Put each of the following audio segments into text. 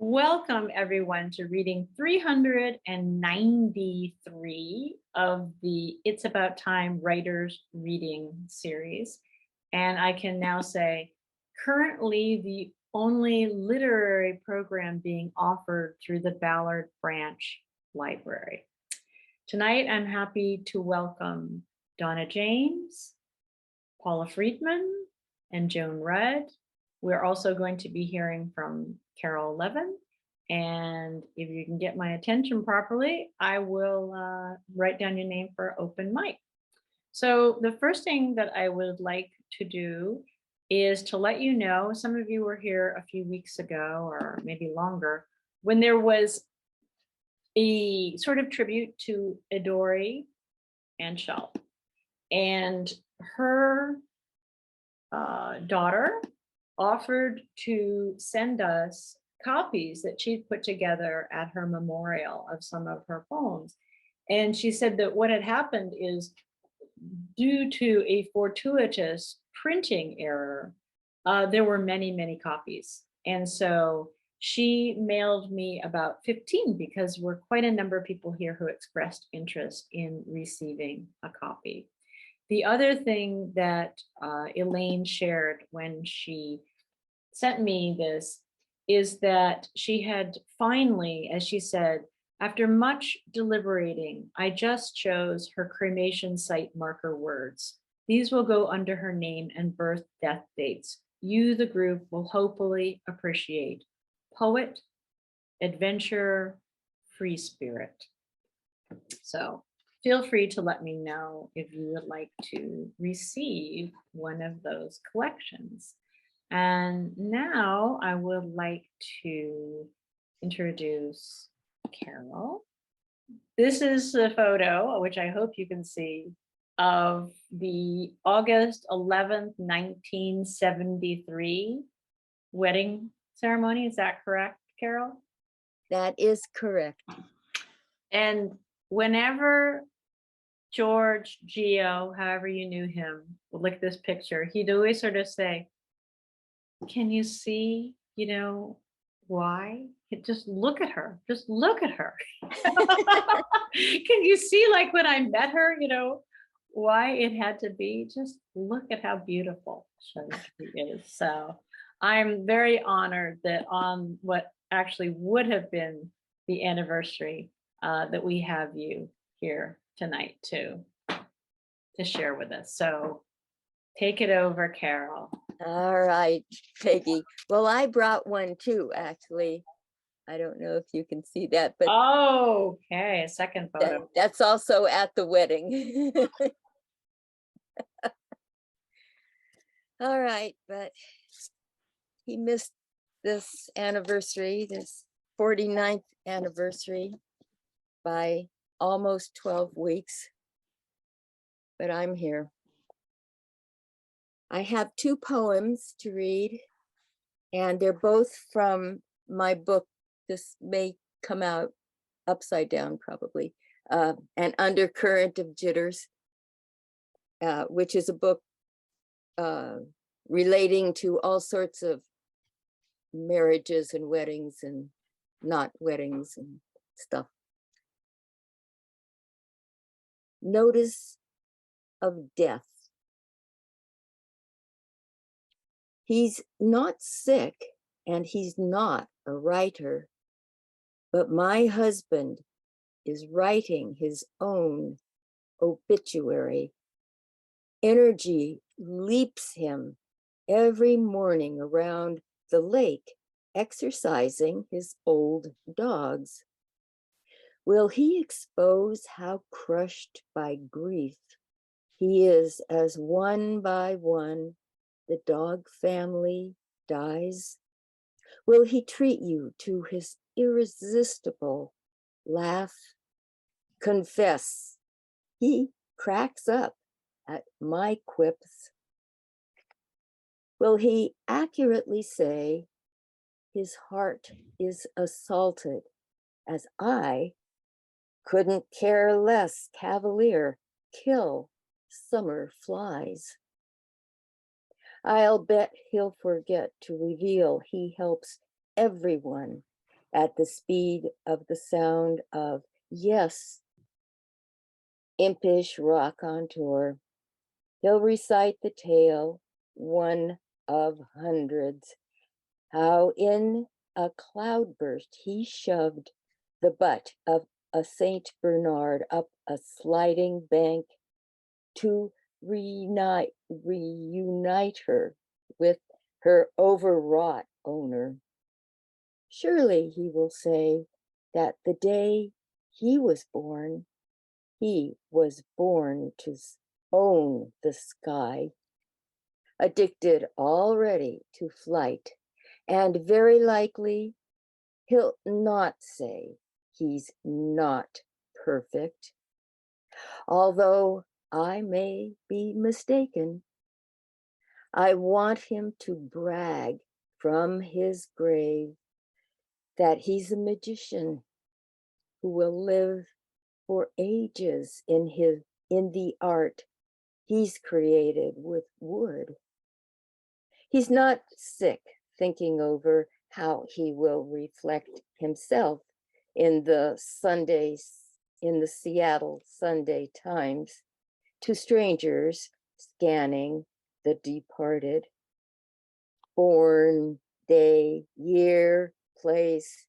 Welcome everyone to reading 393 of the It's About Time Writers Reading series. And I can now say currently the only literary program being offered through the Ballard Branch Library. Tonight, I'm happy to welcome Donna James, Paula Friedman, and Joan Rudd. We're also going to be hearing from Carol Levin. And if you can get my attention properly, I will write down your name for open mic. So the first thing that I would like to do is to let you know, some of you were here a few weeks ago or maybe longer, when there was a sort of tribute to Idori Anshel. And her daughter offered to send us copies that she'd put together at her memorial of some of her poems. And she said that what had happened is due to a fortuitous printing error, there were many copies. And so she mailed me about 15 because we're quite a number of people here who expressed interest in receiving a copy. The other thing that Elaine shared when she sent me this is that she had finally, as she said, after much deliberating, I just chose her cremation site marker words. These will go under her name and birth death dates. You, the group, will hopefully appreciate. Poet, adventurer, free spirit. So feel free to let me know if you would like to receive one of those collections. And now I would like to introduce Carol. This is the photo, which I hope you can see, of the August 11th, 1973 wedding ceremony. Is that correct, Carol? That is correct. And whenever George, Geo, however you knew him, would look at this picture, he'd always sort of say, can you see, why? Just look at her. Just look at her. Can you see, like when I met her, why it had to be? Just look at how beautiful she is. So I'm very honored that on what actually would have been the anniversary that we have you here tonight to share with us. So take it over, Carol. All right, Peggy. Well, I brought one too, actually. I don't know if you can see that, but okay, a second photo. That's also at the wedding. All right, but he missed this anniversary, this 49th anniversary, by almost 12 weeks, but I'm here. I have two poems to read, and they're both from my book. This may come out upside down, probably, An Undercurrent of Jitters, which is a book relating to all sorts of marriages and weddings and not weddings and stuff. Notice of death. He's not sick and he's not a writer, but my husband is writing his own obituary. Energy leaps him every morning around the lake, exercising his old dogs. Will he expose how crushed by grief he is as one by one the dog family dies? Will he treat you to his irresistible laugh? Confess, he cracks up at my quips. Will he accurately say his heart is assaulted, as I couldn't care less cavalier kill summer flies? I'll bet he'll forget to reveal he helps everyone at the speed of the sound of, yes, impish raconteur. He'll recite the tale, one of hundreds, how in a cloudburst he shoved the butt of a Saint Bernard up a sliding bank to reunite her with her overwrought owner. Surely, he will say, that the day he was born to own the sky, addicted already to flight, and very likely he'll not say he's not perfect, although I may be mistaken. I want him to brag from his grave that he's a magician who will live for ages in the art he's created with wood. He's not sick thinking over how he will reflect himself in the Seattle Sunday Times to strangers scanning the departed. Born, day, year, place,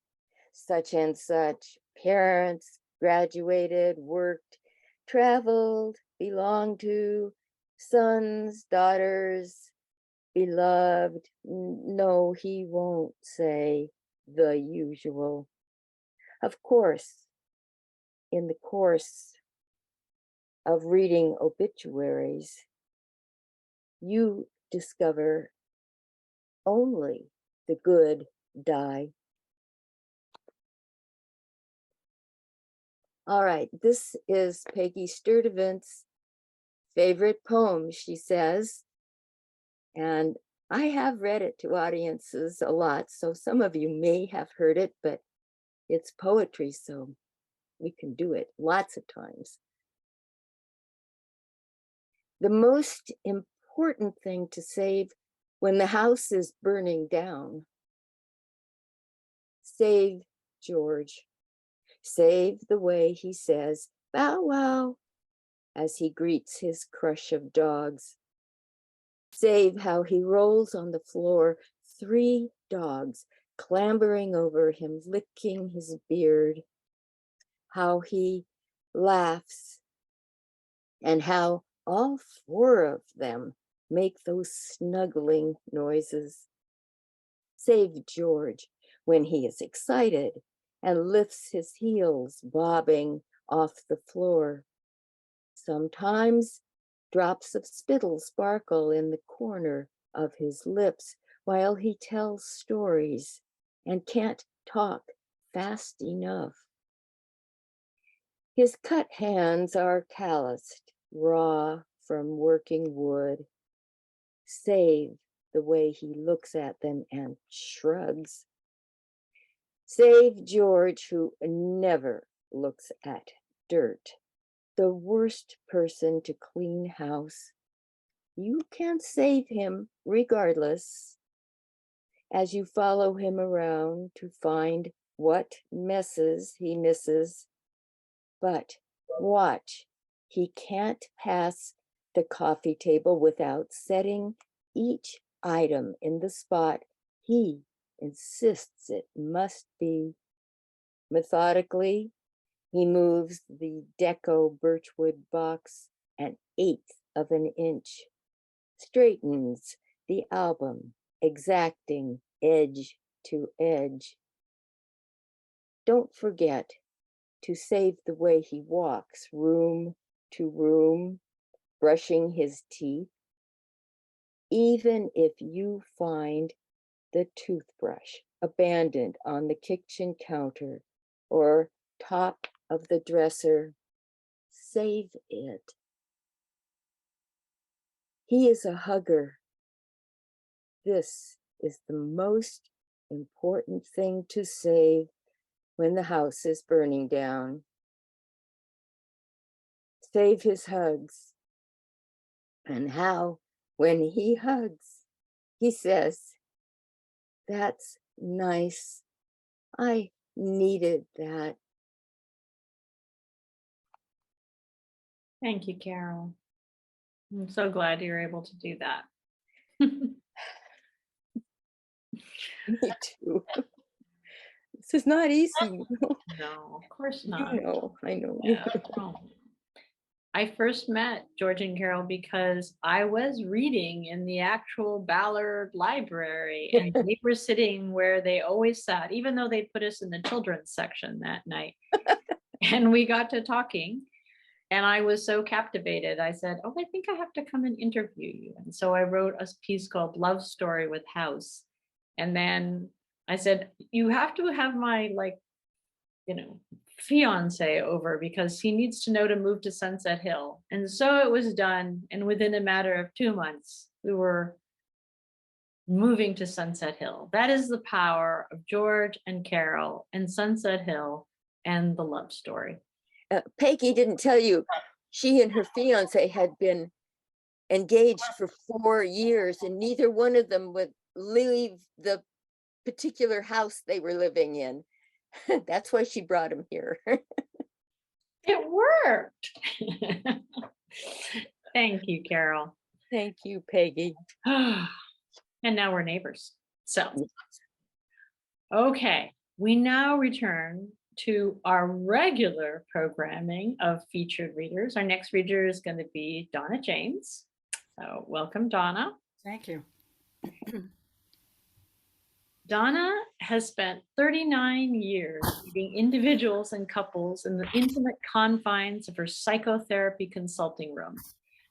such and such, parents, graduated, worked, traveled, belonged to, sons, daughters, beloved. No, he won't say the usual. Of course, in the course of reading obituaries, you discover only the good die. All right, this is Peggy Sturdivant's favorite poem, she says. And I have read it to audiences a lot, so some of you may have heard it, but it's poetry, so we can do it lots of times. The most important thing to save when the house is burning down, save George. Save the way he says, bow wow, as he greets his crush of dogs. Save how he rolls on the floor, 3 dogs clambering over him, licking his beard. How he laughs, and how all 4 of them make those snuggling noises. Save George when he is excited and lifts his heels, bobbing off the floor. Sometimes drops of spittle sparkle in the corner of his lips while he tells stories and can't talk fast enough. His cut hands are calloused, raw from working wood. Save the way he looks at them and shrugs. Save George, who never looks at dirt, the worst person to clean house. You can save him regardless, as you follow him around to find what messes he misses. But watch, he can't pass the coffee table without setting each item in the spot he insists it must be. Methodically, he moves the deco birchwood box 1/8 of an inch, straightens the album, exacting edge to edge. Don't forget to save the way he walks room to room, brushing his teeth. Even if you find the toothbrush abandoned on the kitchen counter or top of the dresser, save it. He is a hugger. This is the most important thing to save when the house is burning down. Save his hugs. And how, when he hugs, he says, "That's nice, I needed that. Thank you, Carol. I'm so glad you're able to do that. Me too. This is not easy. No, of course You not. know, I know. Yeah, no. I first met George and Carol because I was reading in the actual Ballard Library, and they were sitting where they always sat, even though they put us in the children's section that night. And we got to talking, and I was so captivated. I said, "Oh, I think I have to come and interview you." And so I wrote a piece called Love Story with House. And then I said, "You have to have my fiance over because he needs to know to move to Sunset Hill." And so it was done. And within a matter of 2 months, we were moving to Sunset Hill. That is the power of George and Carol and Sunset Hill and the love story. Peggy didn't tell you, she and her fiance had been engaged for 4 years, and neither one of them would leave the particular house they were living in. That's why she brought him here. It worked. Thank you, Carol. Thank you, Peggy. And now we're neighbors. So, okay, we now return to our regular programming of featured readers. Our next reader is going to be Donna James. So, welcome, Donna. Thank you. Donna has spent 39 years meeting individuals and couples in the intimate confines of her psychotherapy consulting room.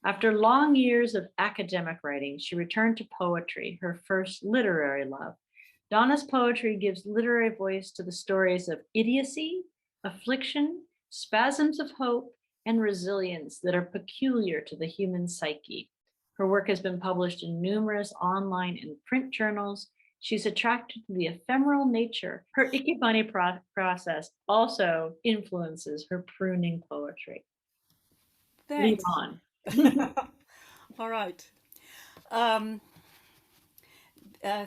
After long years of academic writing, she returned to poetry, her first literary love. Donna's poetry gives literary voice to the stories of idiocy, affliction, spasms of hope, and resilience that are peculiar to the human psyche. Her work has been published in numerous online and print journals. She's attracted to the ephemeral nature. Her ikebana process also influences her pruning poetry. Lead Thanks. on. All right. Um, uh,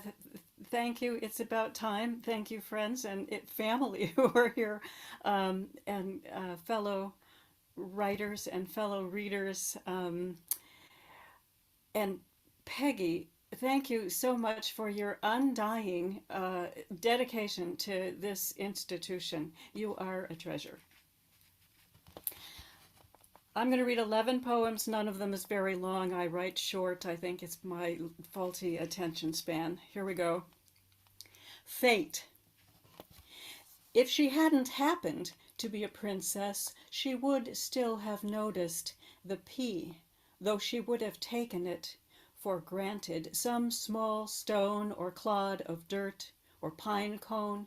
Thank you. It's about time. Thank you, friends and family who are here, and fellow writers and fellow readers. And Peggy, thank you so much for your undying dedication to this institution. You are a treasure. I'm going to read 11 poems. None of them is very long. I write short. I think it's my faulty attention span. Here we go. Fate. If she hadn't happened to be a princess, she would still have noticed the P, though she would have taken it for granted, some small stone or clod of dirt or pine cone,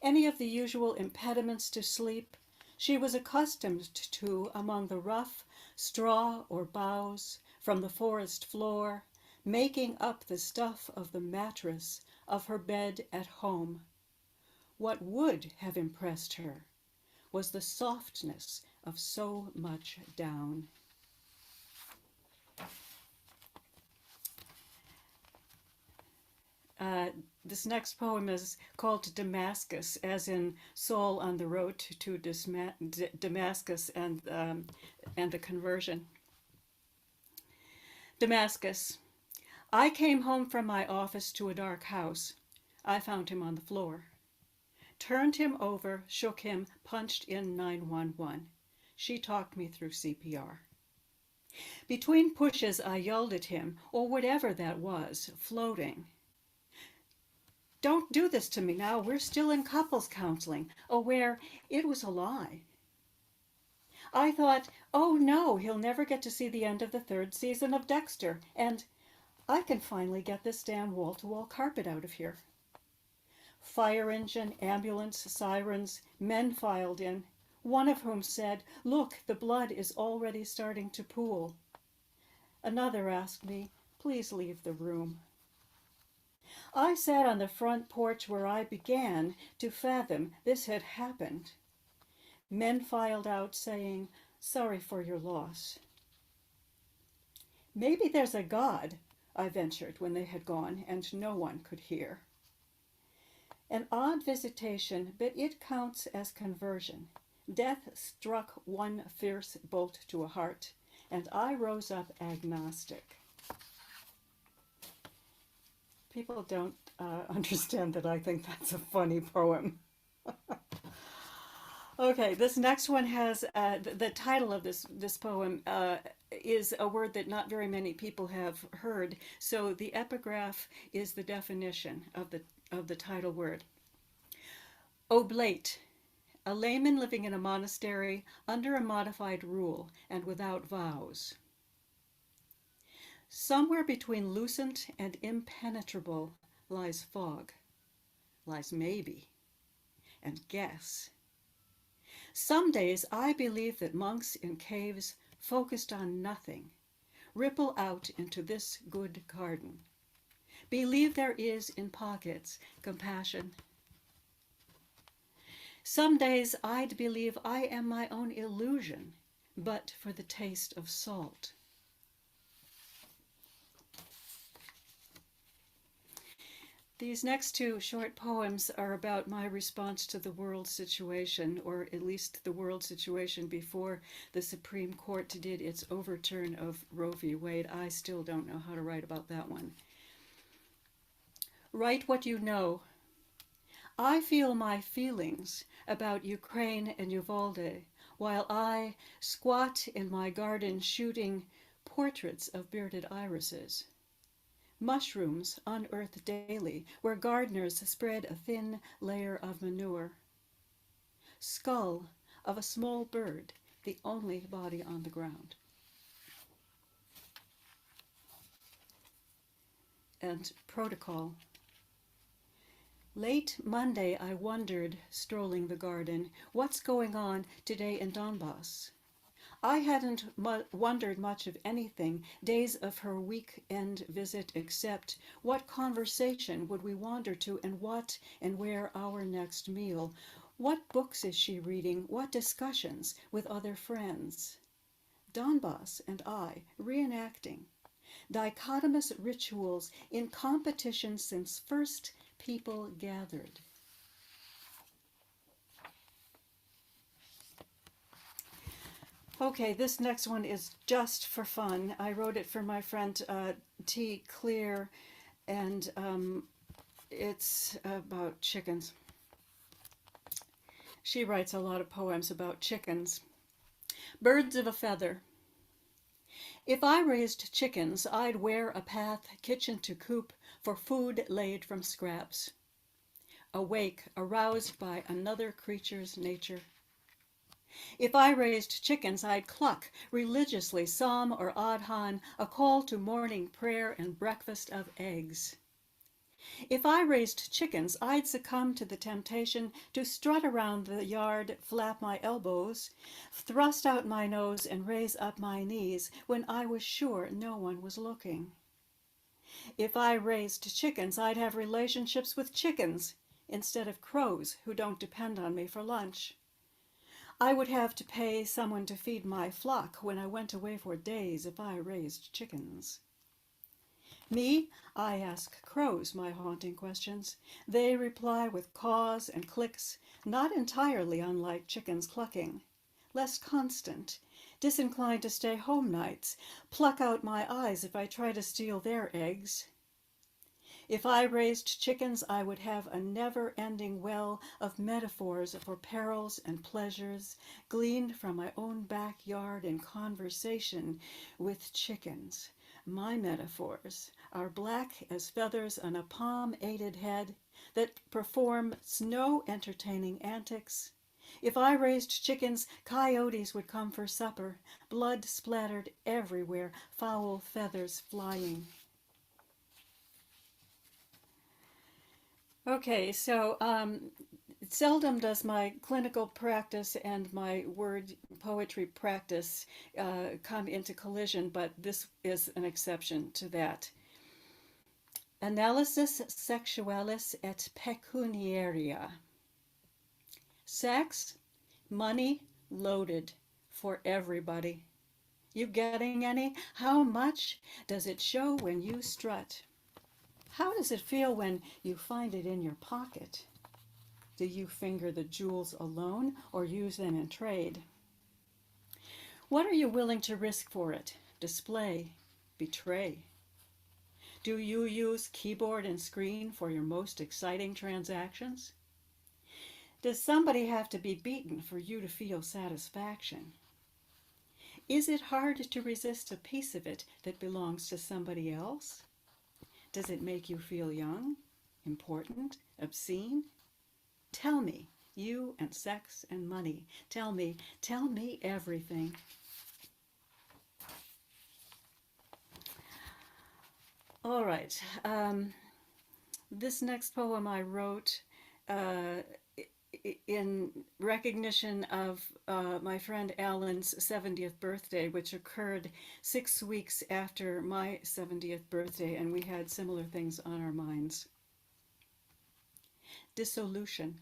any of the usual impediments to sleep she was accustomed to among the rough straw or boughs from the forest floor, making up the stuff of the mattress of her bed at home. What would have impressed her was the softness of so much down. This next poem is called Damascus, as in Saul on the road to Damascus and the conversion. Damascus. I came home from my office to a dark house. I found him on the floor. Turned him over, shook him, punched in 911. She talked me through CPR. Between pushes, I yelled at him, or whatever that was, floating. Don't do this to me now. We're still in couples counseling, aware it was a lie. I thought, oh no, he'll never get to see the end of the 3rd season of Dexter, and I can finally get this damn wall-to-wall carpet out of here. Fire engine, ambulance, sirens, men filed in, one of whom said, look, the blood is already starting to pool. Another asked me, please leave the room. I sat on the front porch where I began to fathom this had happened. Men filed out saying, sorry for your loss. Maybe there's a God, I ventured when they had gone and no one could hear. An odd visitation, but it counts as conversion. Death struck one fierce bolt to a heart, and I rose up agnostic. People don't understand that I think that's a funny poem. Okay, this next one has the title of this poem is a word that not very many people have heard. So the epigraph is the definition of the title word. Oblate, a layman living in a monastery under a modified rule and without vows. Somewhere between lucent and impenetrable lies fog, lies maybe, and guess. Some days I believe that monks in caves focused on nothing ripple out into this good garden. Believe there is in pockets compassion. Some days I'd believe I am my own illusion, but for the taste of salt. These next two short poems are about my response to the world situation, or at least the world situation before the Supreme Court did its overturn of Roe v. Wade. I still don't know how to write about that one. Write what you know. I feel my feelings about Ukraine and Uvalde, while I squat in my garden shooting portraits of bearded irises. Mushrooms unearthed daily, where gardeners spread a thin layer of manure. Skull of a small bird, the only body on the ground. And protocol. Late Monday, I wondered, strolling the garden, what's going on today in Donbass? I hadn't wondered much of anything days of her weekend visit except what conversation would we wander to and what and where our next meal? What books is she reading? What discussions with other friends? Donbass and I reenacting dichotomous rituals in competition since first people gathered. Okay, this next one is just for fun. I wrote it for my friend T. Clear, and it's about chickens. She writes a lot of poems about chickens. Birds of a feather. If I raised chickens, I'd wear a path kitchen to coop for food laid from scraps. Awake, aroused by another creature's nature. If I raised chickens, I'd cluck religiously psalm or adhan, a call to morning prayer and breakfast of eggs. If I raised chickens, I'd succumb to the temptation to strut around the yard, flap my elbows, thrust out my nose, and raise up my knees when I was sure no one was looking. If I raised chickens, I'd have relationships with chickens instead of crows who don't depend on me for lunch. I would have to pay someone to feed my flock when I went away for days if I raised chickens. Me, I ask crows my haunting questions. They reply with caws and clicks, not entirely unlike chickens clucking. Less constant, disinclined to stay home nights, pluck out my eyes if I try to steal their eggs. If I raised chickens, I would have a never-ending well of metaphors for perils and pleasures gleaned from my own backyard in conversation with chickens. My metaphors are black as feathers on a palm-aided head that perform snow-entertaining antics. If I raised chickens, coyotes would come for supper, blood splattered everywhere, foul feathers flying. Okay, so seldom does my clinical practice and my word poetry practice come into collision, but this is an exception to that. Analysis sexualis et pecuniaria. Sex, money, loaded for everybody. You getting any? How much does it show when you strut? How does it feel when you find it in your pocket? Do you finger the jewels alone or use them in trade? What are you willing to risk for it? Display, betray. Do you use keyboard and screen for your most exciting transactions? Does somebody have to be beaten for you to feel satisfaction? Is it hard to resist a piece of it that belongs to somebody else? Does it make you feel young, important, obscene? Tell me, you and sex and money. Tell me everything. All right. This next poem I wrote in recognition of my friend Alan's 70th birthday, which occurred 6 weeks after my 70th birthday, and we had similar things on our minds. Dissolution.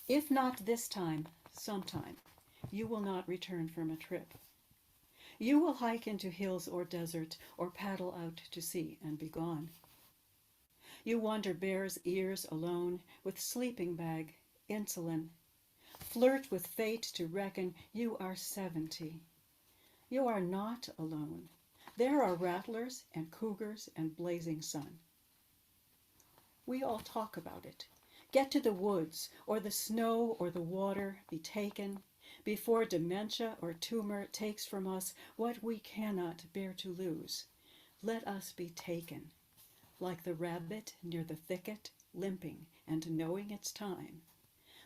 If not this time, sometime, you will not return from a trip. You will hike into hills or desert, or paddle out to sea and be gone. You wander Bear's Ears alone, with sleeping bag, insulin. Flirt with fate to reckon you are 70. You are not alone. There are rattlers and cougars and blazing sun. We all talk about it. Get to the woods, or the snow or the water be taken, before dementia or tumor takes from us what we cannot bear to lose. Let us be taken, like the rabbit near the thicket, limping and knowing its time,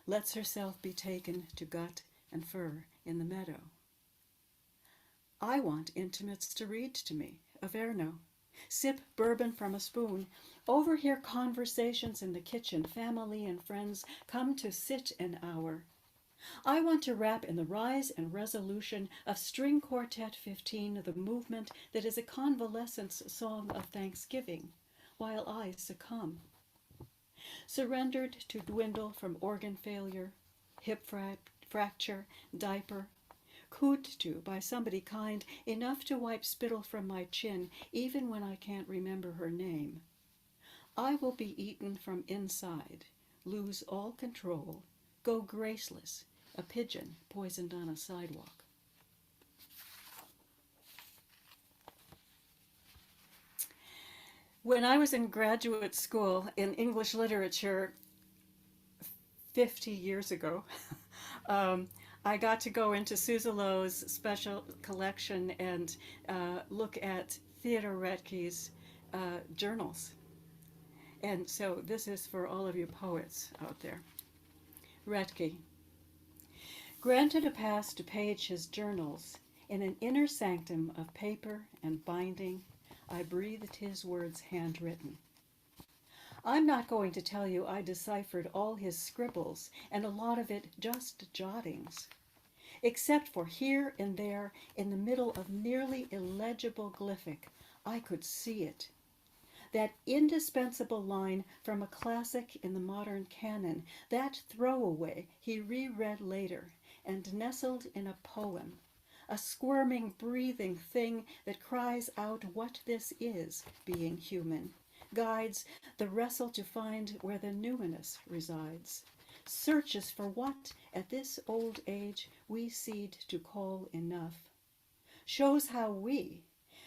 lets herself be taken to gut and fur in the meadow. I want intimates to read to me, Averno, sip bourbon from a spoon, overhear conversations in the kitchen, family and friends come to sit an hour. I want to wrap in the rise and resolution of String Quartet 15 the movement that is a convalescence song of thanksgiving, while I succumb. Surrendered to dwindle from organ failure, hip fracture, diaper, cooed to by somebody kind enough to wipe spittle from my chin even when I can't remember her name. I will be eaten from inside, lose all control, go graceless, a pigeon poisoned on a sidewalk. When I was in graduate school in English literature 50 years ago, I got to go into Suzelow's special collection and look at Theodore Retke's journals. And so this is for all of you poets out there. Retke. Granted a pass to page his journals, in an inner sanctum of paper and binding, I breathed his words handwritten. I'm not going to tell you I deciphered all his scribbles, and a lot of it just jottings, except for here and there, in the middle of nearly illegible glyphic, I could see it. That indispensable line from a classic in the modern canon, that throwaway he reread later and nestled in a poem, a squirming, breathing thing that cries out what this is, being human, guides the wrestle to find where the numinous resides, searches for what at this old age we seed to call enough, shows how we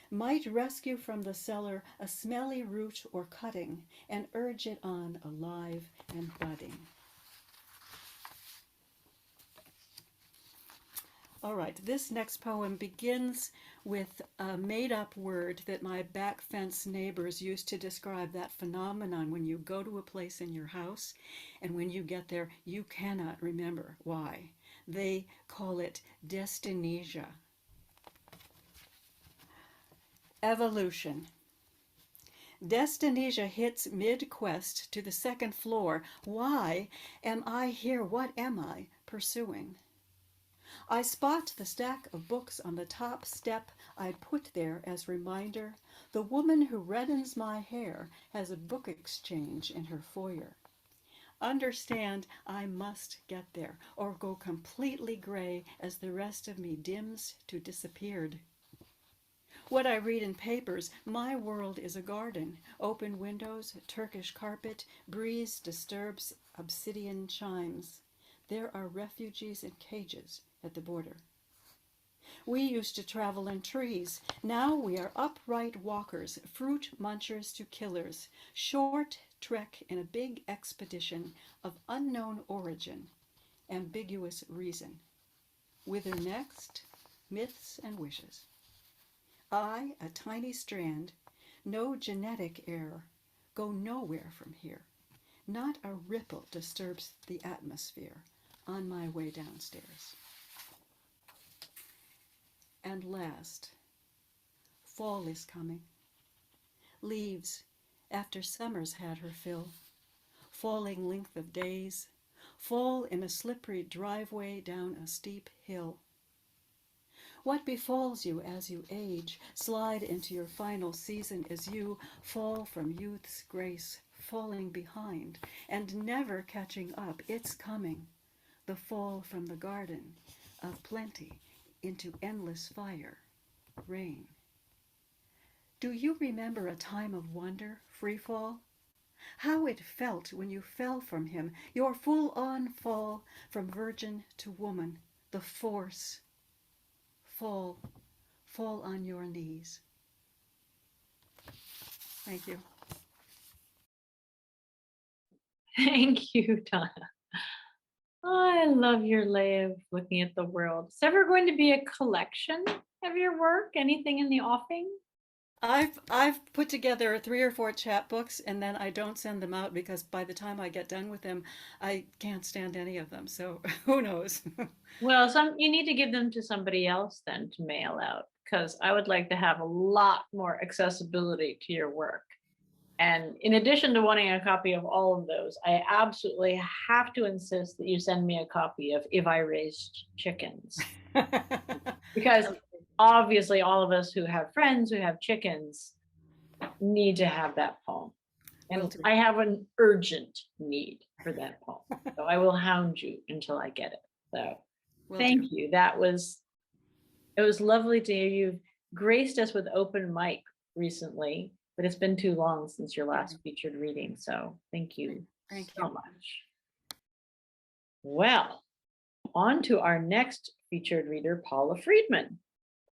might rescue from the cellar a smelly root or cutting and urge it on alive and budding. All right, this next poem begins with a made-up word that my back fence neighbors used to describe that phenomenon when you go to a place in your house and when you get there, you cannot remember why. They call it destinesia. Evolution. Destinesia hits mid-quest to the second floor. Why am I here? What am I pursuing? I spot the stack of books on the top step I put there as reminder. The woman who reddens my hair has a book exchange in her foyer. Understand, I must get there, or go completely gray as the rest of me dims to disappeared. What I read in papers, my world is a garden. Open windows, Turkish carpet, breeze disturbs obsidian chimes. There are refugees in cages at the border. We used to travel in trees. Now we are upright walkers, fruit munchers to killers. Short trek in a big expedition of unknown origin, ambiguous reason. Whither next? Myths and wishes. I, a tiny strand, no genetic error, go nowhere from here. Not a ripple disturbs the atmosphere on my way downstairs. And last, fall is coming. Leaves, after summer's had her fill, falling length of days, fall in a slippery driveway down a steep hill. What befalls you as you age, slide into your final season as you fall from youth's grace, falling behind and never catching up. It's coming, the fall from the garden of plenty into endless fire, rain. Do you remember a time of wonder, free fall? How it felt when you fell from him, your full-on fall from virgin to woman, the force. Fall on your knees. Thank you. Thank you, Donna. I love your way of looking at the world. Is ever going to be a collection of your work? Anything in the offing? I've put together 3 or 4 chapbooks, and then I don't send them out because by the time I get done with them, I can't stand any of them. So who knows? Well, you need to give them to somebody else then to mail out, because I would like to have a lot more accessibility to your work. And in addition to wanting a copy of all of those, I absolutely have to insist that you send me a copy of If I Raised Chickens. Because obviously all of us who have friends who have chickens need to have that poem. And I have an urgent need for that poem. So I will hound you until I get it. So thank you. It was lovely to hear you graced us with open mic recently, but it's been too long since your last featured reading. So thank you so much. Well, on to our next featured reader, Paula Friedman.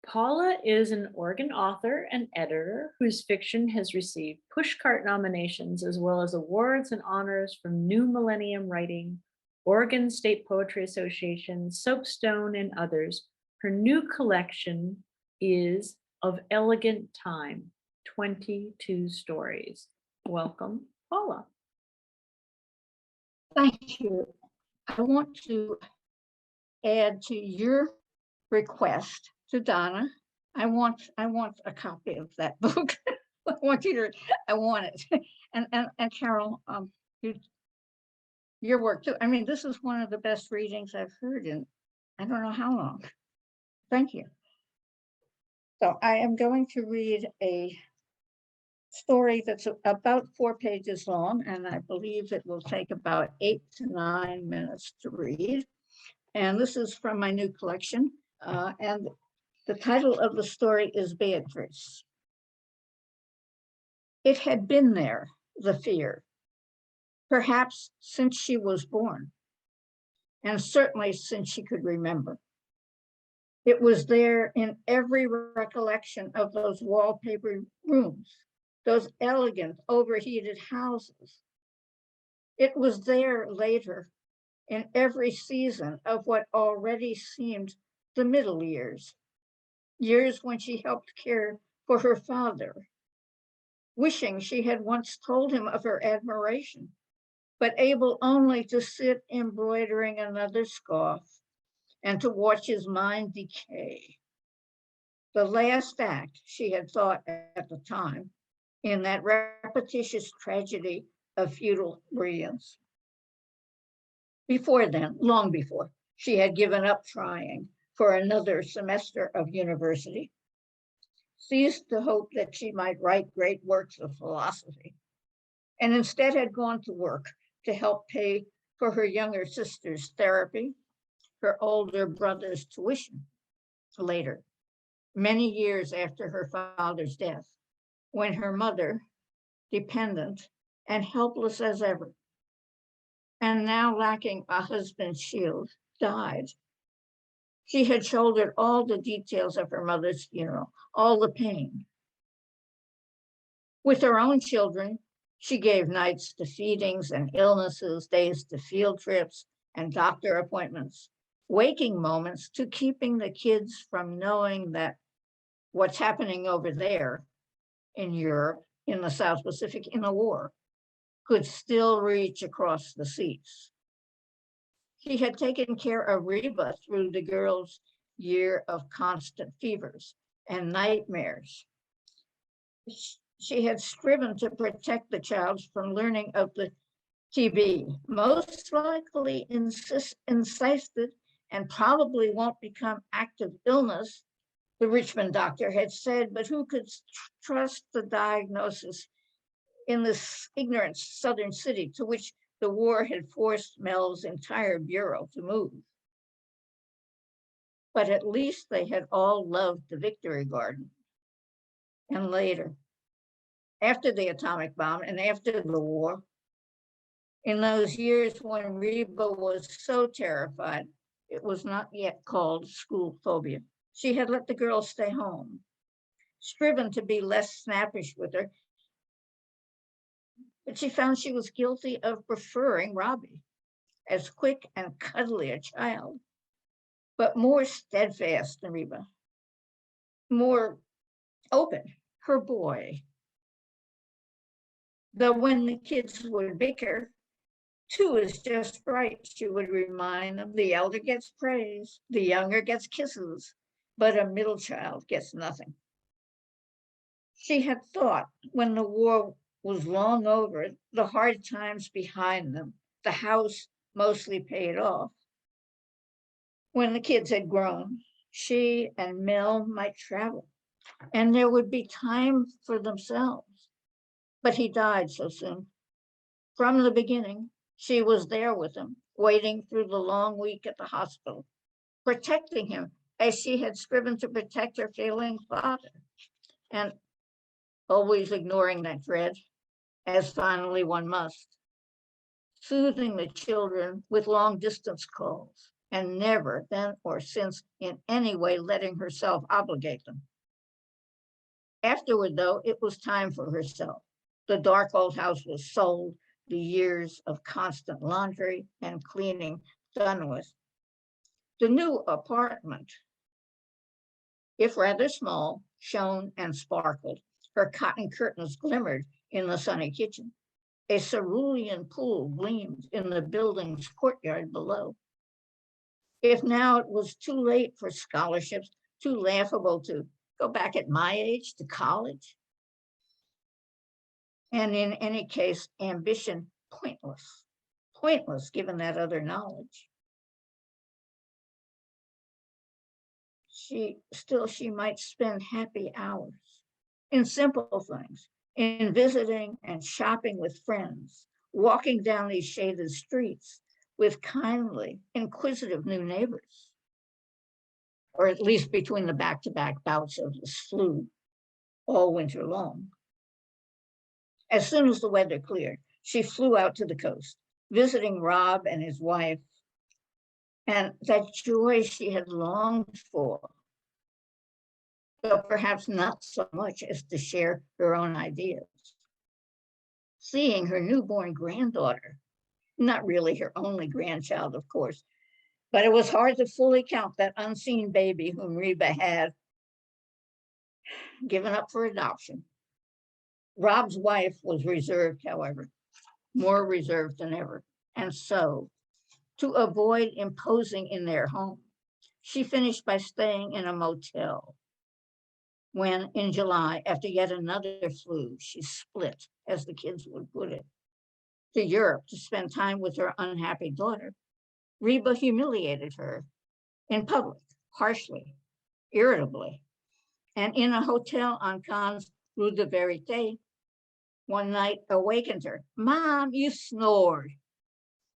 Paula is an Oregon author and editor whose fiction has received pushcart nominations as well as awards and honors from New Millennium Writing, Oregon State Poetry Association, Soapstone, and others. Her new collection is Of Elegant Time, 22 stories. Welcome, Paula. Thank you. I want to add to your request to Donna. I want a copy of that book. I want it. And Carol, your work too. I mean, this is one of the best readings I've heard in I don't know how long. Thank you. So I am going to read a story that's about 4 pages long, and I believe it will take about 8 to 9 minutes to read. And this is from my new collection. And the title of the story is Beatrice. It had been there, the fear, perhaps since she was born, and certainly since she could remember. It was there in every recollection of those wallpapered rooms, those elegant, overheated houses. It was there later in every season of what already seemed the middle years when she helped care for her father, wishing she had once told him of her admiration, but able only to sit embroidering another scarf and to watch his mind decay. The last act, she had thought at the time, in that repetitious tragedy of feudal brilliance. Before then, long before, she had given up trying for another semester of university, ceased to hope that she might write great works of philosophy, and instead had gone to work to help pay for her younger sister's therapy, her older brother's tuition later, many years after her father's death, when her mother, dependent and helpless as ever, and now lacking a husband's shield, died. She had shouldered all the details of her mother's funeral, all the pain. With her own children, she gave nights to feedings and illnesses, days to field trips and doctor appointments, waking moments to keeping the kids from knowing that what's happening over there in Europe, in the South Pacific, in a war, could still reach across the seas. She had taken care of Reba through the girl's year of constant fevers and nightmares. She had striven to protect the child from learning of the TB, most likely incited and probably won't become active illness, the Richmond doctor had said, but who could trust the diagnosis in this ignorant southern city to which the war had forced Mel's entire bureau to move? But at least they had all loved the Victory Garden. And later, after the atomic bomb and after the war, in those years when Reba was so terrified, it was not yet called school phobia. She had let the girls stay home, striven to be less snappish with her, but she found she was guilty of preferring Robbie, as quick and cuddly a child, but more steadfast than Reba, more open, her boy. Though when the kids would bicker, 2 is just right, she would remind them, the elder gets praise, the younger gets kisses, but a middle child gets nothing. She had thought when the war was long over, the hard times behind them, the house mostly paid off. When the kids had grown, she and Mel might travel, and there would be time for themselves. But he died so soon. From the beginning, she was there with him, waiting through the long week at the hospital, protecting him as she had striven to protect her failing father, and always ignoring that dread, as finally one must, soothing the children with long distance calls, and never then or since in any way letting herself obligate them. Afterward, though, it was time for herself. The dark old house was sold, the years of constant laundry and cleaning done with. The new apartment, if rather small, shone and sparkled. Her cotton curtains glimmered in the sunny kitchen. A cerulean pool gleamed in the building's courtyard below. If now it was too late for scholarships, too laughable to go back at my age to college, and in any case, ambition pointless given that other knowledge. She might spend happy hours in simple things, in visiting and shopping with friends, walking down these shaded streets with kindly, inquisitive new neighbors, or at least between the back-to-back bouts of the flu all winter long. As soon as the weather cleared, she flew out to the coast, visiting Rob and his wife, and that joy she had longed for, though perhaps not so much as to share her own ideas. Seeing her newborn granddaughter, not really her only grandchild, of course, but it was hard to fully count that unseen baby whom Reba had given up for adoption. Rob's wife was reserved, however, more reserved than ever. And so, to avoid imposing in their home, she finished by staying in a motel. When in July, after yet another flu, she split, as the kids would put it, to Europe to spend time with her unhappy daughter, Reba humiliated her in public, harshly, irritably, and in a hotel on Cannes Rue de Verité, one night awakened her. "Mom, you snored."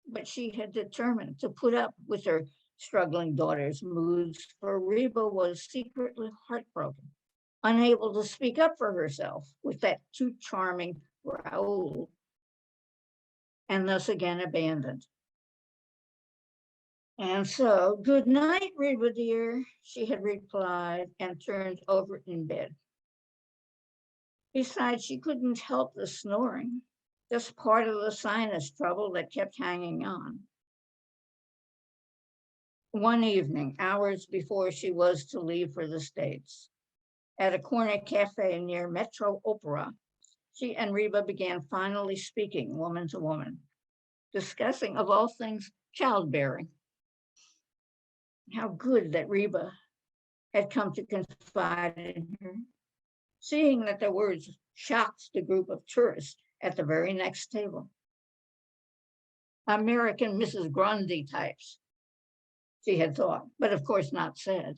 But she had determined to put up with her struggling daughter's moods, for Reba was secretly heartbroken, unable to speak up for herself with that too charming Raoul, and thus again abandoned. And so, good night, Reba dear, she had replied and turned over in bed. Besides, she couldn't help the snoring, just part of the sinus trouble that kept hanging on. One evening, hours before she was to leave for the States, at a corner cafe near Metro Opera, she and Reba began finally speaking woman to woman, discussing, of all things, childbearing. How good that Reba had come to confide in her, seeing that their words shocked the group of tourists at the very next table. American Mrs. Grundy types, she had thought, but of course not said.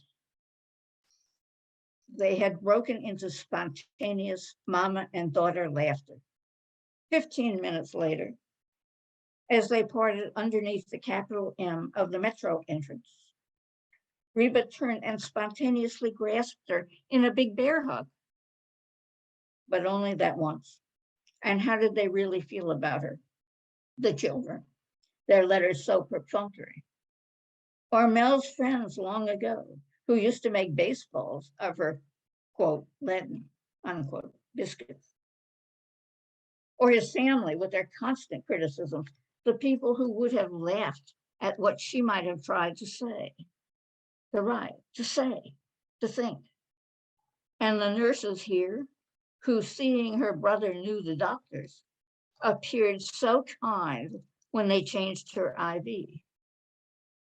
They had broken into spontaneous mama and daughter laughter. 15 minutes later, as they parted underneath the capital M of the Metro entrance, Reba turned and spontaneously grasped her in a big bear hug. But only that once. And how did they really feel about her? The children, their letters so perfunctory. Or Mel's friends long ago, who used to make baseballs of her, quote, leaden, unquote, biscuits. Or his family with their constant criticisms, the people who would have laughed at what she might have tried to say, to write, to say, to think. And the nurses here, who, seeing her brother knew the doctors, appeared so kind when they changed her IV.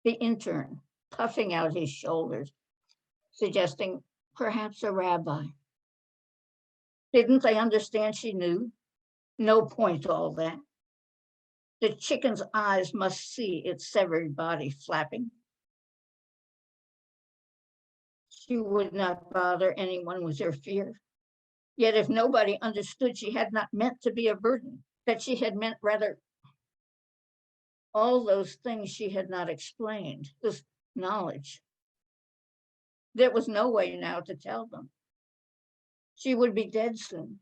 The intern puffing out his shoulders, suggesting perhaps a rabbi. Didn't they understand she knew? No point to all that. The chicken's eyes must see its severed body flapping. She would not bother anyone with her fear. Yet if nobody understood, she had not meant to be a burden, that she had meant rather all those things she had not explained, this knowledge. There was no way now to tell them. She would be dead soon.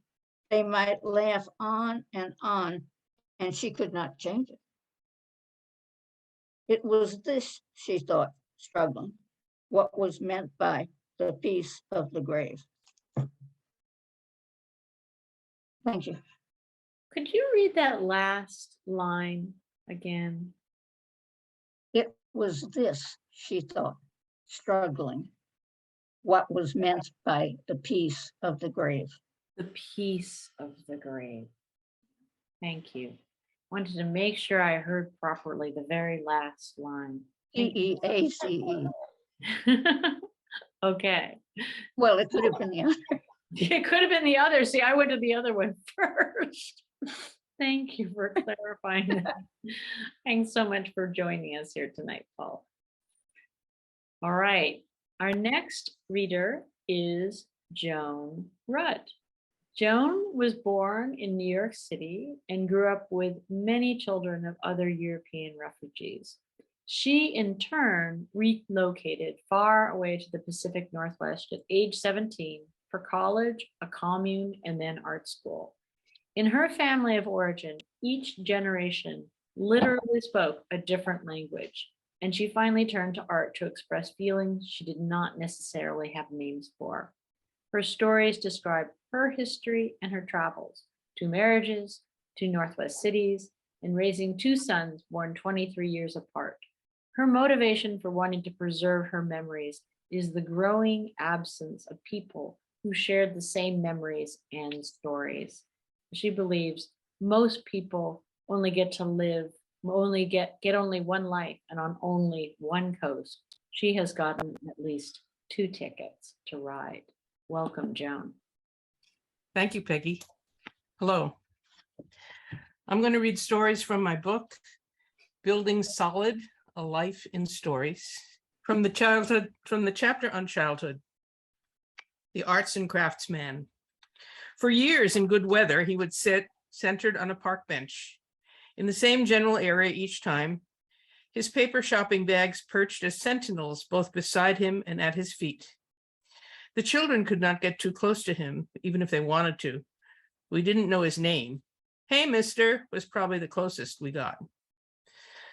They might laugh on, and she could not change it. It was this, she thought, struggling, what was meant by the peace of the grave. Thank you. Could you read that last line again? It was this, she thought, struggling, what was meant by the peace of the grave. The peace of the grave. Thank you. Wanted to make sure I heard properly the very last line. Peace. Okay. Well, it could have been the other. It could have been the other. See, I went to the other one first. Thank you for clarifying that. Thanks so much for joining us here tonight, Paul. All right. Our next reader is Joan Rudd. Joan was born in New York City and grew up with many children of other European refugees. She, in turn, relocated far away to the Pacific Northwest at age 17 for college, a commune, and then art school. In her family of origin, each generation literally spoke a different language, and she finally turned to art to express feelings she did not necessarily have names for. Her stories describe her history and her travels, 2 marriages, 2 Northwest cities, and raising 2 sons born 23 years apart. Her motivation for wanting to preserve her memories is the growing absence of people who shared the same memories and stories. She believes most people only get to live, get only one life and on only one coast. She has gotten at least 2 tickets to ride. Welcome, Joan. Thank you, Peggy. Hello. I'm going to read stories from my book, Building Solid, A Life in Stories, from the chapter on childhood, The Arts and Crafts Man. For years in good weather, he would sit centered on a park bench in the same general area each time. His paper shopping bags perched as sentinels both beside him and at his feet. The children could not get too close to him, even if they wanted to. We didn't know his name. "Hey, mister," was probably the closest we got.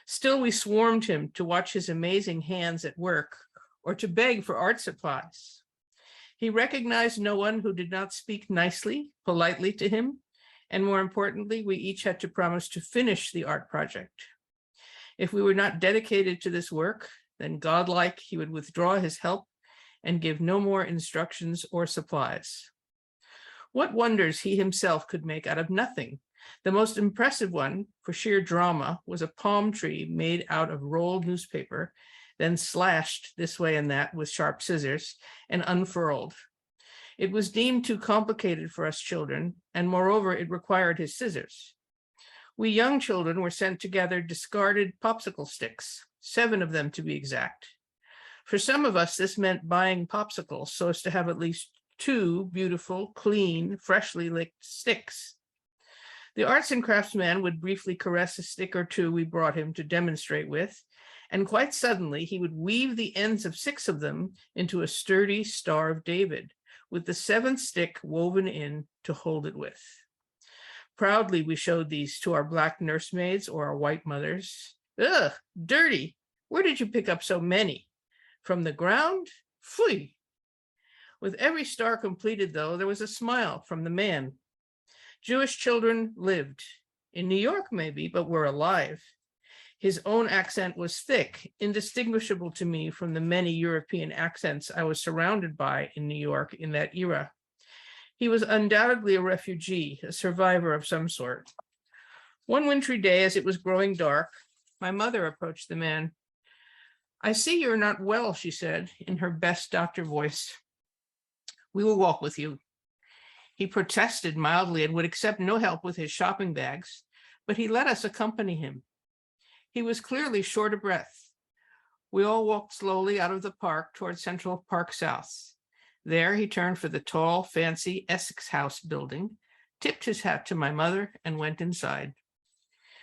Still, we swarmed him to watch his amazing hands at work or to beg for art supplies. He recognized no one who did not speak nicely, politely to him, and more importantly, we each had to promise to finish the art project. If we were not dedicated to this work, then godlike, he would withdraw his help and give no more instructions or supplies. What wonders he himself could make out of nothing. The most impressive one, for sheer drama, was a palm tree made out of rolled newspaper, then slashed this way and that with sharp scissors and unfurled. It was deemed too complicated for us children, and moreover, it required his scissors. We young children were sent to gather discarded popsicle sticks, 7 of them to be exact. For some of us, this meant buying popsicles so as to have at least 2 beautiful, clean, freshly licked sticks. The arts and craftsman would briefly caress a stick or 2 we brought him to demonstrate with, and quite suddenly he would weave the ends of 6 of them into a sturdy Star of David, with the 7th stick woven in to hold it with. Proudly, we showed these to our black nursemaids or our white mothers. "Ugh, dirty. Where did you pick up so many? From the ground? Pfui." With every star completed, though, there was a smile from the man. Jewish children lived. In New York, maybe, but were alive. His own accent was thick, indistinguishable to me from the many European accents I was surrounded by in New York in that era. He was undoubtedly a refugee, a survivor of some sort. One wintry day, as it was growing dark, my mother approached the man. "I see you're not well," she said in her best doctor voice. "We will walk with you." He protested mildly and would accept no help with his shopping bags, but he let us accompany him. He was clearly short of breath. We all walked slowly out of the park toward Central Park South. There he turned for the tall, fancy Essex House building, tipped his hat to my mother, and went inside.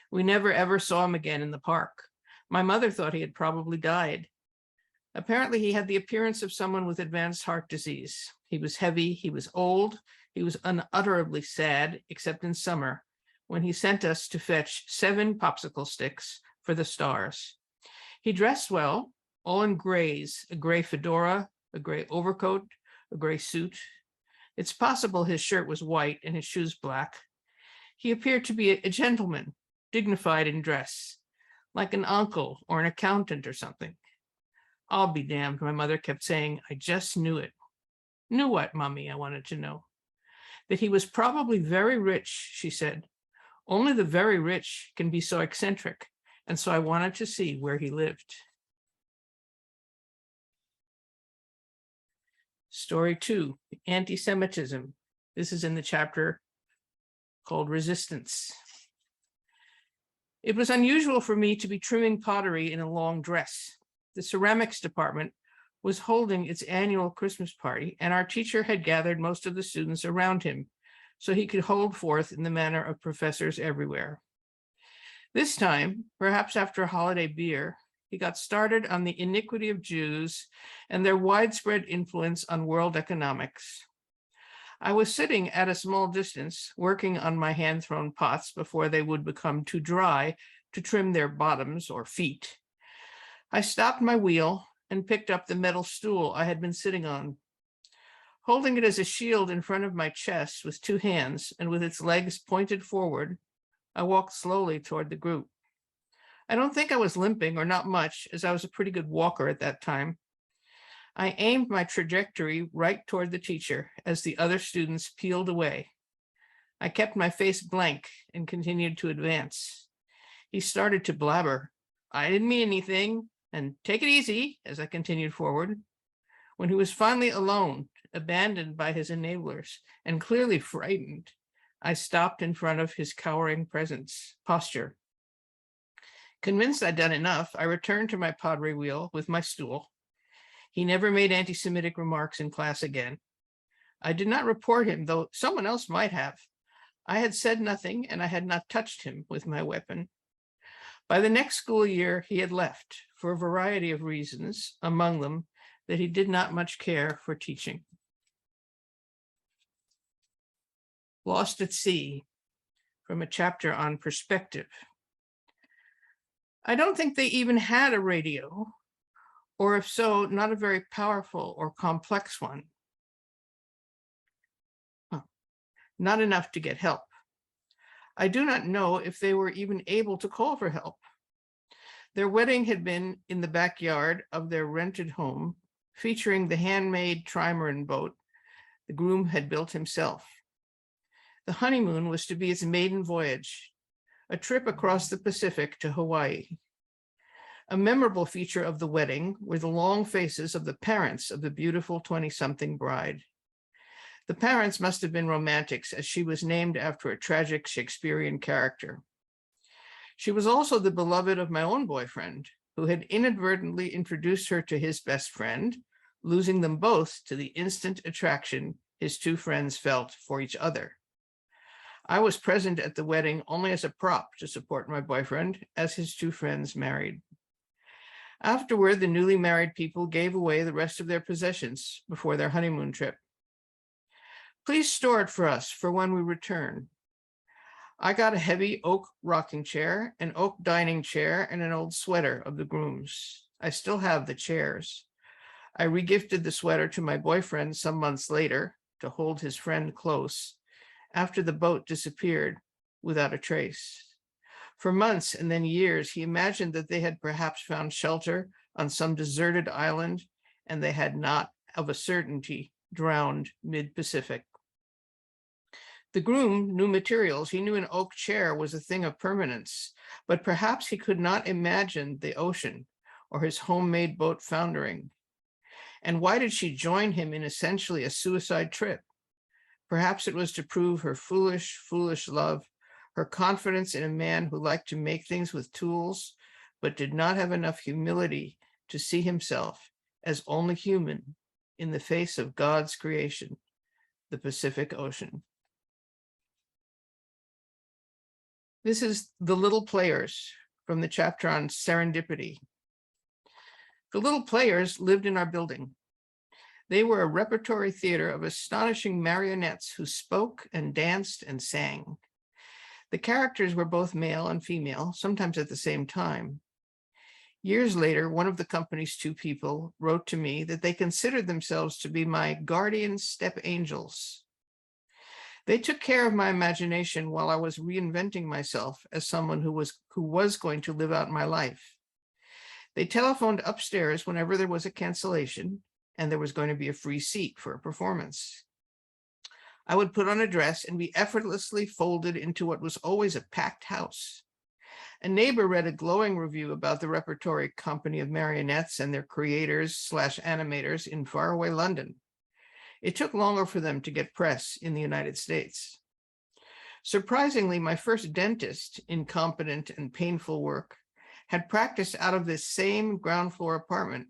We never ever saw him again in the park. My mother thought he had probably died. Apparently, he had the appearance of someone with advanced heart disease. He was heavy, he was old, he was unutterably sad, except in summer, when he sent us to fetch 7 popsicle sticks for the stars. He dressed well, all in grays, a gray fedora, a gray overcoat, a gray suit. It's possible his shirt was white and his shoes black. He appeared to be a gentleman, dignified in dress, like an uncle or an accountant or something. "I'll be damned," my mother kept saying. "I just knew it." "Knew what, Mommy?" I wanted to know. "That he was probably very rich," she said. "Only the very rich can be so eccentric, and so I wanted to see where he lived." Story 2, anti-Semitism. This is in the chapter called Resistance. It was unusual for me to be trimming pottery in a long dress. The ceramics department was holding its annual Christmas party, and our teacher had gathered most of the students around him, so he could hold forth in the manner of professors everywhere. This time, perhaps after holiday beer, he got started on the iniquity of Jews and their widespread influence on world economics. I was sitting at a small distance, working on my hand-thrown pots before they would become too dry to trim their bottoms or feet. I stopped my wheel and picked up the metal stool I had been sitting on. Holding it as a shield in front of my chest with 2 hands and with its legs pointed forward, I walked slowly toward the group. I don't think I was limping, or not much, as I was a pretty good walker at that time. I aimed my trajectory right toward the teacher as the other students peeled away. I kept my face blank and continued to advance. He started to blabber. "I didn't mean anything," and "take it easy," as I continued forward. When he was finally alone, abandoned by his enablers, and clearly frightened, I stopped in front of his cowering posture. Convinced I'd done enough, I returned to my pottery wheel with my stool. He never made anti-Semitic remarks in class again. I did not report him, though someone else might have. I had said nothing, and I had not touched him with my weapon. By the next school year, he had left for a variety of reasons, among them that he did not much care for teaching. Lost at Sea, from a chapter on perspective. I don't think they even had a radio, or if so, not a very powerful or complex one. Not enough to get help. I do not know if they were even able to call for help. Their wedding had been in the backyard of their rented home, featuring the handmade trimaran boat the groom had built himself. The honeymoon was to be its maiden voyage, a trip across the Pacific to Hawaii. A memorable feature of the wedding were the long faces of the parents of the beautiful 20-something bride. The parents must have been romantics, as she was named after a tragic Shakespearean character. She was also the beloved of my own boyfriend, who had inadvertently introduced her to his best friend, losing them both to the instant attraction his two friends felt for each other. I was present at the wedding only as a prop to support my boyfriend, as his two friends married. Afterward, the newly married people gave away the rest of their possessions before their honeymoon trip. Please store it for us for when we return. I got a heavy oak rocking chair, an oak dining chair, and an old sweater of the groom's. I still have the chairs. I regifted the sweater to my boyfriend some months later to hold his friend close after the boat disappeared without a trace. For months and then years, he imagined that they had perhaps found shelter on some deserted island, and they had not, of a certainty, drowned mid-Pacific. The groom knew materials. He knew an oak chair was a thing of permanence, but perhaps he could not imagine the ocean or his homemade boat foundering. And why did she join him in essentially a suicide trip? Perhaps it was to prove her foolish, foolish love, her confidence in a man who liked to make things with tools, but did not have enough humility to see himself as only human in the face of God's creation, the Pacific Ocean. This is The Little Players from the chapter on serendipity. The Little Players lived in our building. They were a repertory theater of astonishing marionettes who spoke and danced and sang. The characters were both male and female, sometimes at the same time. Years later, one of the company's two people wrote to me that they considered themselves to be my guardian step angels. They took care of my imagination while I was reinventing myself as someone who was going to live out my life. They telephoned upstairs whenever there was a cancellation and there was going to be a free seat for a performance. I would put on a dress and be effortlessly folded into what was always a packed house. A neighbor read a glowing review about the repertory company of marionettes and their creators/animators in faraway London. It took longer for them to get press in the United States. Surprisingly, my first dentist, incompetent and painful work, had practiced out of this same ground floor apartment.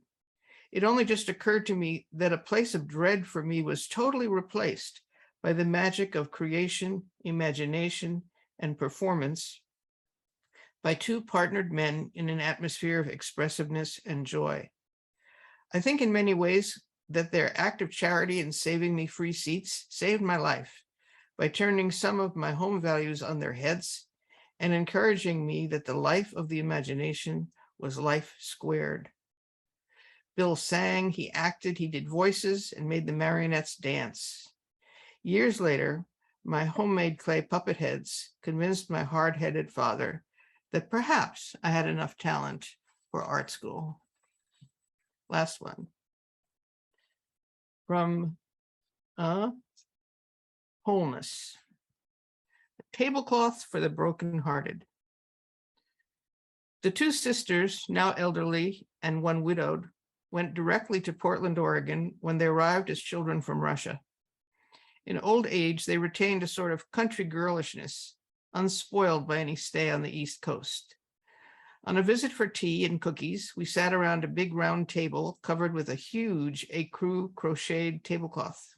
It only just occurred to me that a place of dread for me was totally replaced by the magic of creation, imagination, and performance by two partnered men in an atmosphere of expressiveness and joy. I think in many ways that their act of charity in saving me free seats saved my life by turning some of my home values on their heads and encouraging me that the life of the imagination was life squared. Bill sang, he acted, he did voices, and made the marionettes dance. Years later, my homemade clay puppet heads convinced my hard-headed father that perhaps I had enough talent for art school. Last one. From Wholeness. A tablecloth for the brokenhearted. The two sisters, now elderly and one widowed, went directly to Portland, Oregon when they arrived as children from Russia. In old age, they retained a sort of country girlishness, unspoiled by any stay on the East Coast. On a visit for tea and cookies, we sat around a big round table covered with a huge ecru crocheted tablecloth.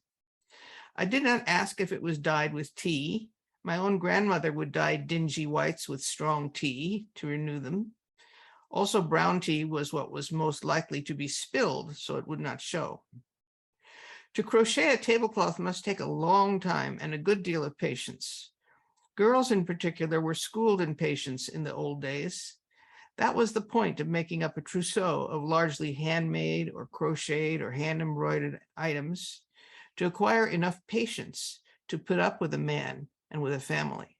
I did not ask if it was dyed with tea, My own grandmother would dye dingy whites with strong tea to renew them. Also, brown tea was what was most likely to be spilled, so it would not show. To crochet a tablecloth must take a long time and a good deal of patience. Girls in particular were schooled in patience in the old days. That was the point of making up a trousseau of largely handmade or crocheted or hand embroidered items, to acquire enough patience to put up with a man and with a family.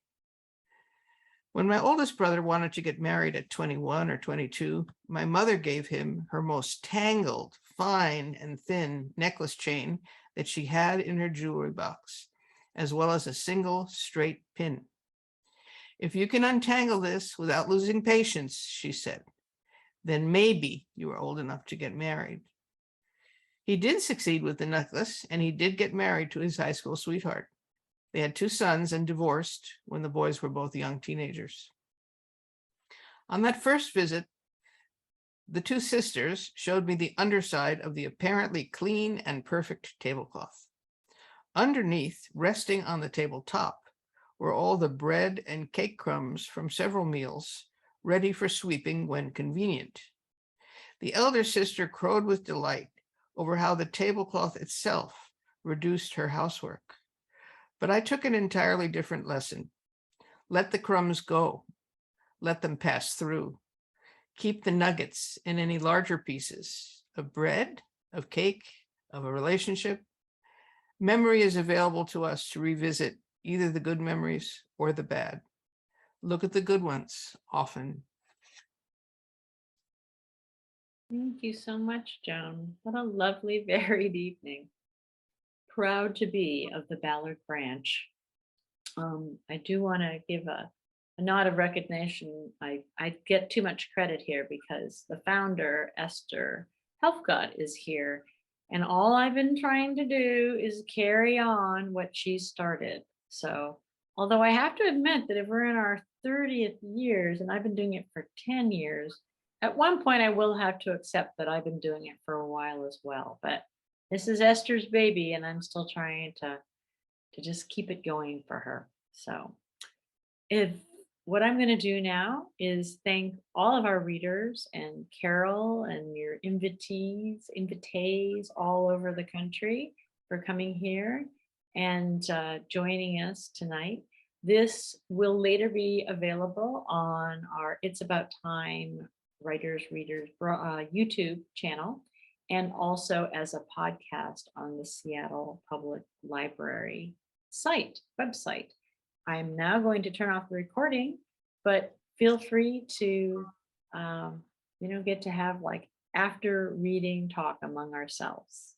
When my oldest brother wanted to get married at 21 or 22, my mother gave him her most tangled, fine and thin necklace chain that she had in her jewelry box, as well as a single straight pin. If you can untangle this without losing patience, she said, then maybe you are old enough to get married. He did succeed with the necklace, and he did get married to his high school sweetheart. They had 2 sons and divorced when the boys were both young teenagers. On that first visit, the 2 sisters showed me the underside of the apparently clean and perfect tablecloth. Underneath, resting on the tabletop, were all the bread and cake crumbs from several meals, ready for sweeping when convenient. The elder sister crowed with delight over how the tablecloth itself reduced her housework. But I took an entirely different lesson. Let the crumbs go. Let them pass through. Keep the nuggets in any larger pieces of bread, of cake, of a relationship. Memory is available to us to revisit either the good memories or the bad. Look at the good ones often. Thank you so much, Joan. What a lovely, varied evening. Proud to be of the Ballard branch. I do want to give a nod of recognition. I get too much credit here because the founder, Esther Helfgott, is here. And all I've been trying to do is carry on what she started. So, although I have to admit that if we're in our 30th years, and I've been doing it for 10 years, at one point I will have to accept that I've been doing it for a while as well. But this is Esther's baby, and I'm still trying to just keep it going for her. So if what I'm going to do now is thank all of our readers and Carol and your invitees all over the country for coming here and joining us tonight. This will later be available on our It's About Time Writers Readers YouTube channel, and also as a podcast on the Seattle Public Library website. I'm now going to turn off the recording, but feel free to, get to have like after reading talk among ourselves.